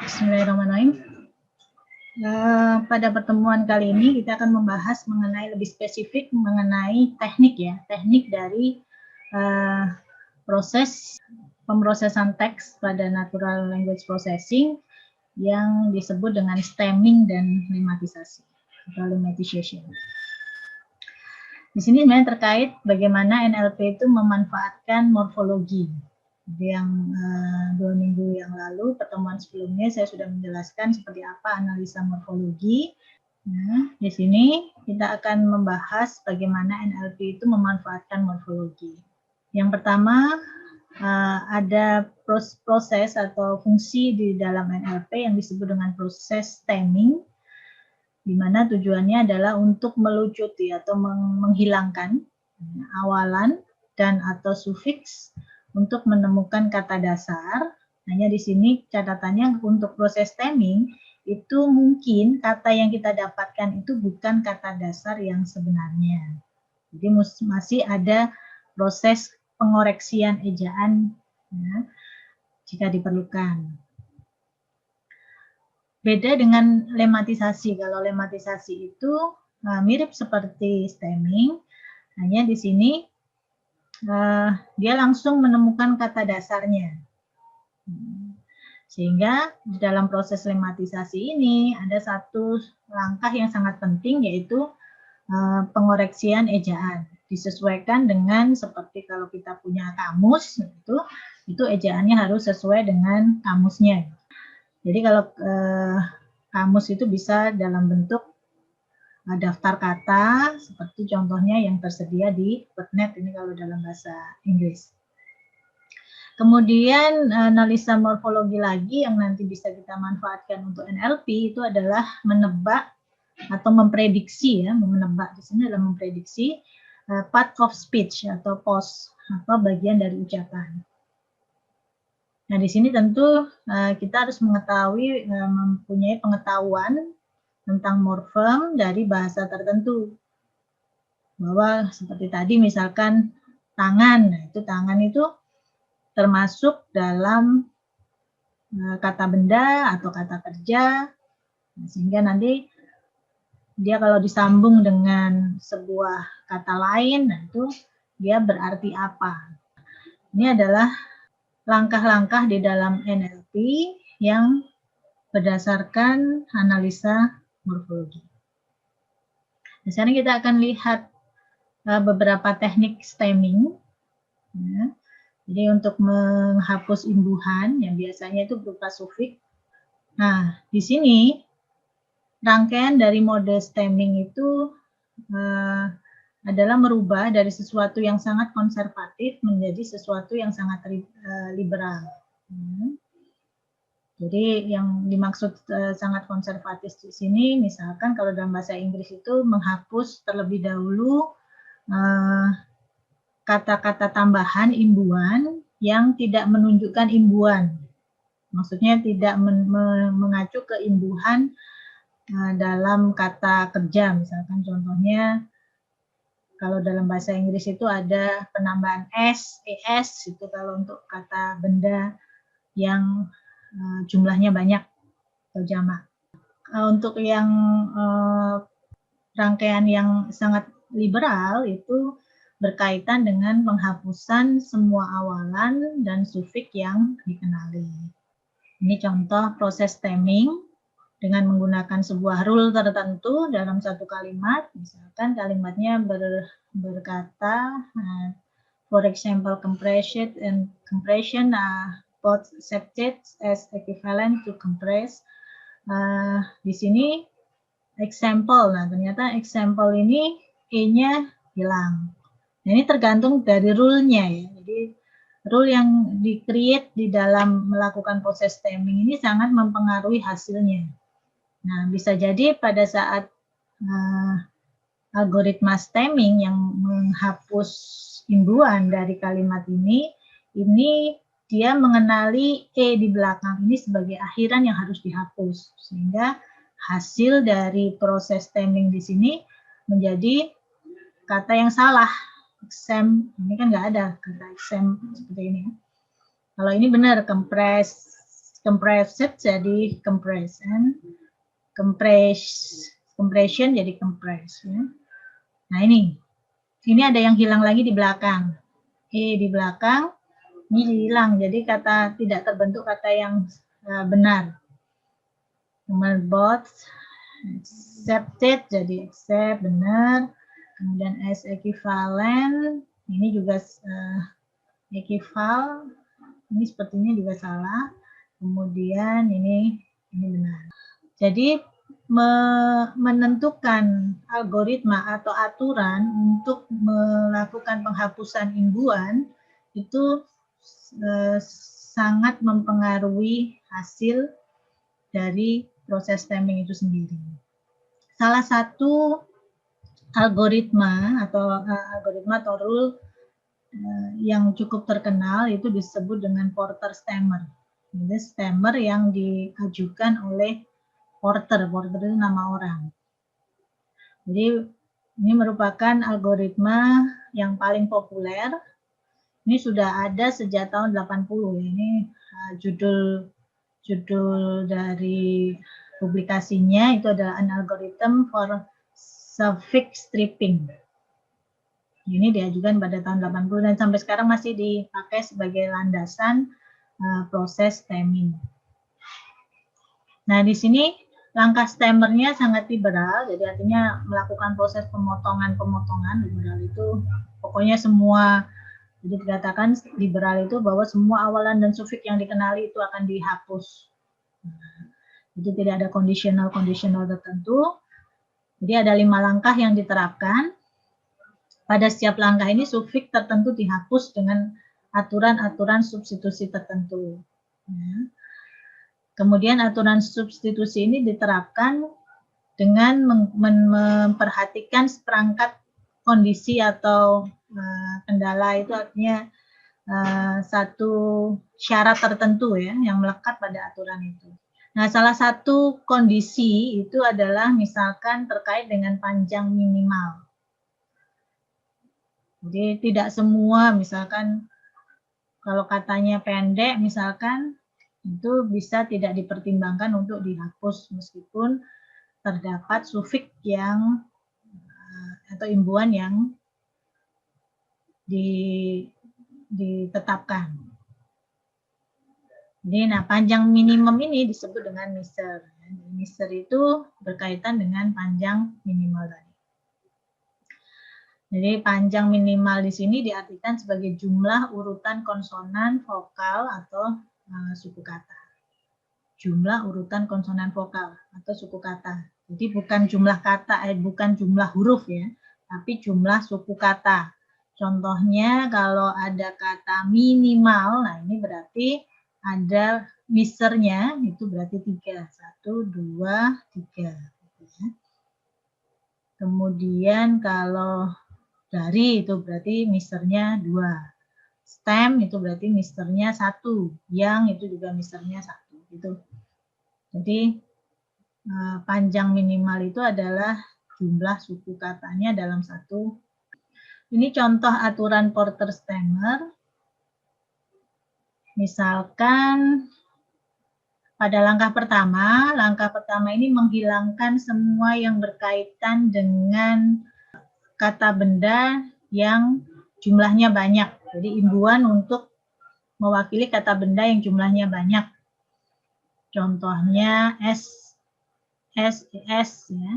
Bismillahirrahmanirrahim. Pada pertemuan kali ini kita akan membahas mengenai lebih spesifik mengenai teknik dari proses pemrosesan teks pada natural language processing yang disebut dengan stemming dan lemmatisasi atau lemmatization. Di sini sebenarnya terkait bagaimana NLP itu memanfaatkan morfologi. Yang 2 minggu yang lalu, pertemuan sebelumnya saya sudah menjelaskan seperti apa analisa morfologi. Nah, di sini kita akan membahas bagaimana NLP itu memanfaatkan morfologi. Yang pertama, ada proses atau fungsi di dalam NLP yang disebut dengan proses stemming, di mana tujuannya adalah untuk melucuti atau menghilangkan awalan dan atau sufiks untuk menemukan kata dasar. Hanya di sini catatannya untuk proses stemming itu mungkin kata yang kita dapatkan itu bukan kata dasar yang sebenarnya. Jadi masih ada proses pengoreksian ejaan ya, jika diperlukan. Beda dengan lemmatisasi. Kalau lemmatisasi itu mirip seperti stemming, hanya di sini dia langsung menemukan kata dasarnya. Sehingga di dalam proses lemmatisasi ini ada satu langkah yang sangat penting, yaitu pengoreksian ejaan. Disesuaikan dengan seperti kalau kita punya kamus, itu ejaannya harus sesuai dengan kamusnya. Jadi kalau kamus itu bisa dalam bentuk daftar kata, seperti contohnya yang tersedia di Wordnet ini kalau dalam bahasa Inggris. Kemudian analisa morfologi lagi yang nanti bisa kita manfaatkan untuk NLP itu adalah menebak atau memprediksi ya, menebak di sini adalah memprediksi part of speech atau pause atau bagian dari ucapan. Nah, di sini tentu kita harus mengetahui, mempunyai pengetahuan tentang morfem dari bahasa tertentu. Bahwa seperti tadi misalkan tangan, nah itu tangan itu termasuk dalam kata benda atau kata kerja, sehingga nanti dia kalau disambung dengan sebuah kata lain, nah itu dia berarti apa. Ini adalah langkah-langkah di dalam NLP yang berdasarkan analisa morfologi. Nah, sekarang kita akan lihat beberapa teknik stemming. Ya. Jadi untuk menghapus imbuhan yang biasanya itu berupa sufiks. Nah, di sini rangkaian dari mode stemming itu adalah merubah dari sesuatu yang sangat konservatif menjadi sesuatu yang sangat liberal. Jadi yang dimaksud sangat konservatif di sini, misalkan kalau dalam bahasa Inggris itu menghapus terlebih dahulu kata-kata tambahan imbuhan yang tidak menunjukkan imbuhan. Maksudnya tidak mengacu ke imbuhan dalam kata kerja, misalkan contohnya kalau dalam bahasa Inggris itu ada penambahan s, es itu kalau untuk kata benda yang jumlahnya banyak atau jamak. Untuk yang rangkaian yang sangat liberal itu berkaitan dengan penghapusan semua awalan dan sufiks yang dikenali. Ini contoh proses stemming dengan menggunakan sebuah rule tertentu dalam satu kalimat. Misalkan kalimatnya berkata, for example, compression both accepted as equivalent to compress. Di sini example, nah ternyata example ini E-nya hilang. Nah, ini tergantung dari rule-nya ya. Jadi rule yang di-create di dalam melakukan proses stemming ini sangat mempengaruhi hasilnya. Nah, bisa jadi pada saat algoritma stemming yang menghapus imbuhan dari kalimat ini dia mengenali E di belakang ini sebagai akhiran yang harus dihapus. Sehingga hasil dari proses stemming di sini menjadi kata yang salah. Exam, ini kan nggak ada kata exam seperti ini. Kalau ini benar, compress compressed jadi compression, compression jadi compress. Ya. Nah ini ada yang hilang lagi di belakang. Di belakang ini hilang, jadi kata tidak terbentuk kata yang benar. Kemudian both accepted jadi accept benar. Kemudian as equivalent ini juga equival, ini sepertinya juga salah. Kemudian ini benar. Jadi menentukan algoritma atau aturan untuk melakukan penghapusan imbuhan itu sangat mempengaruhi hasil dari proses stemming itu sendiri. Salah satu algoritma atau rule yang cukup terkenal itu disebut dengan Porter stemmer. Ini stemmer yang diajukan oleh Porter itu nama orang. Jadi ini merupakan algoritma yang paling populer. Ini sudah ada sejak tahun 80 ya. Ini judul dari publikasinya itu adalah An Algorithm for Suffix Stripping. Ini diajukan pada tahun 80 dan sampai sekarang masih dipakai sebagai landasan proses stemming. Nah, di sini langkah stemmernya sangat liberal, jadi artinya melakukan proses pemotongan. Liberal itu pokoknya semua, jadi dikatakan liberal itu bahwa semua awalan dan sufiks yang dikenali itu akan dihapus. Jadi tidak ada conditional tertentu. Jadi ada 5 langkah yang diterapkan. Pada setiap langkah ini sufiks tertentu dihapus dengan aturan-aturan substitusi tertentu. Kemudian aturan substitusi ini diterapkan dengan memperhatikan seperangkat kondisi atau kendala, itu artinya satu syarat tertentu ya yang melekat pada aturan itu. Nah, salah satu kondisi itu adalah misalkan terkait dengan panjang minimal. Jadi tidak semua, misalkan kalau katanya pendek misalkan, itu bisa tidak dipertimbangkan untuk dihapus meskipun terdapat sufiks yang atau imbuhan yang ditetapkan. Jadi, panjang minimum ini disebut dengan measure. Measure itu berkaitan dengan panjang minimal tadi. Jadi, panjang minimal di sini diartikan sebagai jumlah urutan konsonan vokal atau suku kata. Jumlah urutan konsonan vokal atau suku kata. Jadi bukan jumlah kata, bukan jumlah huruf ya, tapi jumlah suku kata. Contohnya kalau ada kata minimal, nah ini berarti ada measure-nya, itu berarti 3. 1, 2, 3. Kemudian kalau dari itu berarti measure-nya 2. Stem itu berarti measure-nya 1. Yang itu juga measure-nya 1. Gitu. Jadi panjang minimal itu adalah jumlah suku katanya dalam satu. Ini contoh aturan Porter stemmer. Misalkan pada langkah pertama ini menghilangkan semua yang berkaitan dengan kata benda yang jumlahnya banyak. Jadi imbuhan untuk mewakili kata benda yang jumlahnya banyak. Contohnya SES ya.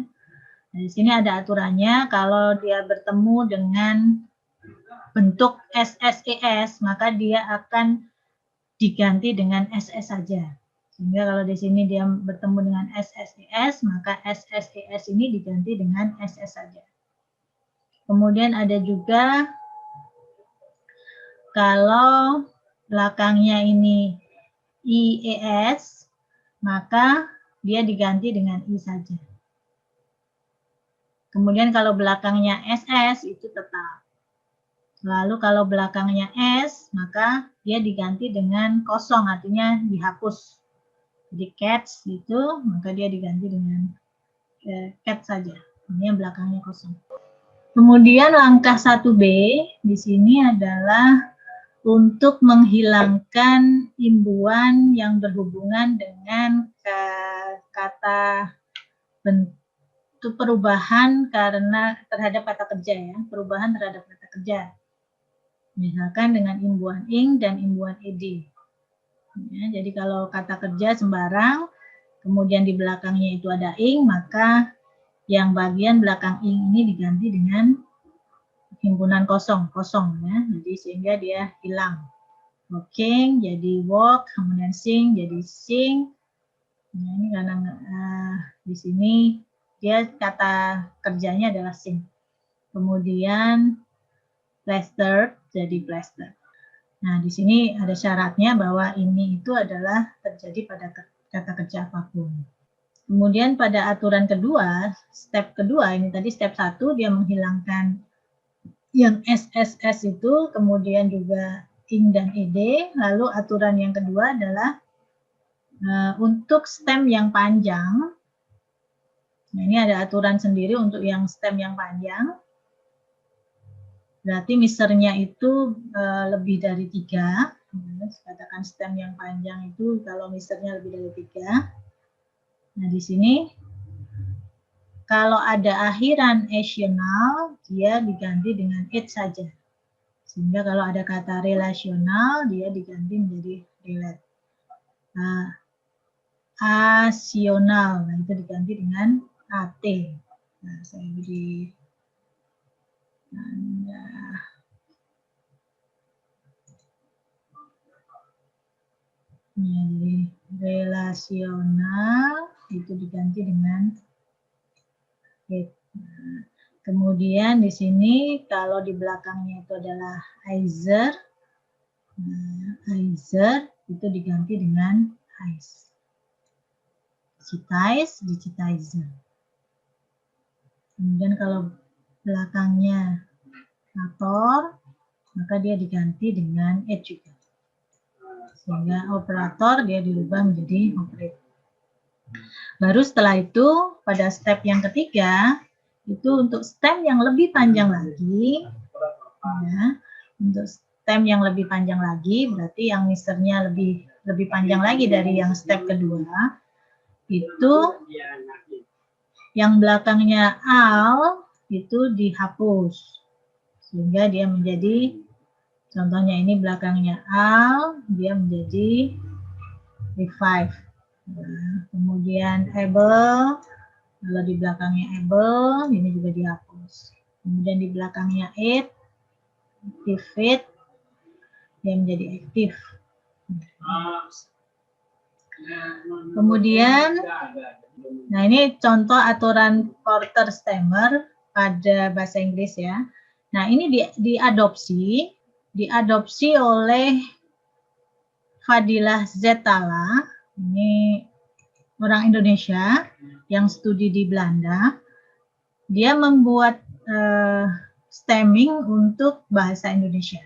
Nah, di sini ada aturannya, kalau dia bertemu dengan bentuk SSES, maka dia akan diganti dengan SS saja. Sehingga kalau di sini dia bertemu dengan SSES, maka SSES ini diganti dengan SS saja. Kemudian ada juga kalau belakangnya ini IES, maka dia diganti dengan I saja. Kemudian kalau belakangnya SS itu tetap. Lalu kalau belakangnya S, maka dia diganti dengan kosong, artinya dihapus. Jadi cats gitu, maka dia diganti dengan cat saja. Ini yang belakangnya kosong. Kemudian langkah 1B di sini adalah untuk menghilangkan imbuhan yang berhubungan dengan kata bentuk perubahan karena terhadap kata kerja ya, perubahan terhadap kata kerja. Misalkan dengan imbuhan ing dan imbuhan ed. Ya, jadi kalau kata kerja sembarang, kemudian di belakangnya itu ada ing, maka yang bagian belakang ing ini diganti dengan himpunan kosong ya. Jadi sehingga dia hilang. Walking jadi walk, kemudian sing jadi sing. Nah, ini karena di sini dia kata kerjanya adalah sing. Kemudian plaster jadi plaster. Nah, di sini ada syaratnya bahwa ini itu adalah terjadi pada kata kerja apapun. Kemudian pada aturan kedua, step kedua, ini tadi step 1 dia menghilangkan yang SSS itu, kemudian juga ing dan ed. Lalu aturan yang kedua adalah untuk stem yang panjang. Nah, ini ada aturan sendiri untuk yang stem yang panjang. Berarti misernya itu lebih dari 3. Katakan stem yang panjang itu kalau misernya lebih dari 3. Nah, di sini kalau ada akhiran asional, dia diganti dengan it saja. Sehingga kalau ada kata relasional, dia diganti menjadi relate. Nah, asional, nah itu diganti dengan at. Nah, saya beri tanda. Jadi relasional itu diganti dengan it. Nah, kemudian di sini kalau di belakangnya itu adalah either, either itu diganti dengan ice. Citais di citizen. Kemudian kalau belakangnya operator, maka dia diganti dengan it juga. Sehingga operator dia dirubah menjadi operate. Baru setelah itu pada step yang ketiga itu untuk stem yang lebih panjang lagi, ya, untuk stem yang lebih panjang lagi berarti yang misernya lebih panjang lagi dari yang step kedua. Itu yang belakangnya al itu dihapus sehingga dia menjadi, contohnya ini belakangnya al, dia menjadi revive. Nah, kemudian able, kalau di belakangnya able ini juga dihapus. Kemudian di belakangnya it, activate, dia menjadi aktif. Kemudian, nah ini contoh aturan Porter Stemmer pada bahasa Inggris ya. Nah ini diadopsi oleh Fadilah Zetala, ini orang Indonesia yang studi di Belanda. Dia membuat stemming untuk bahasa Indonesia.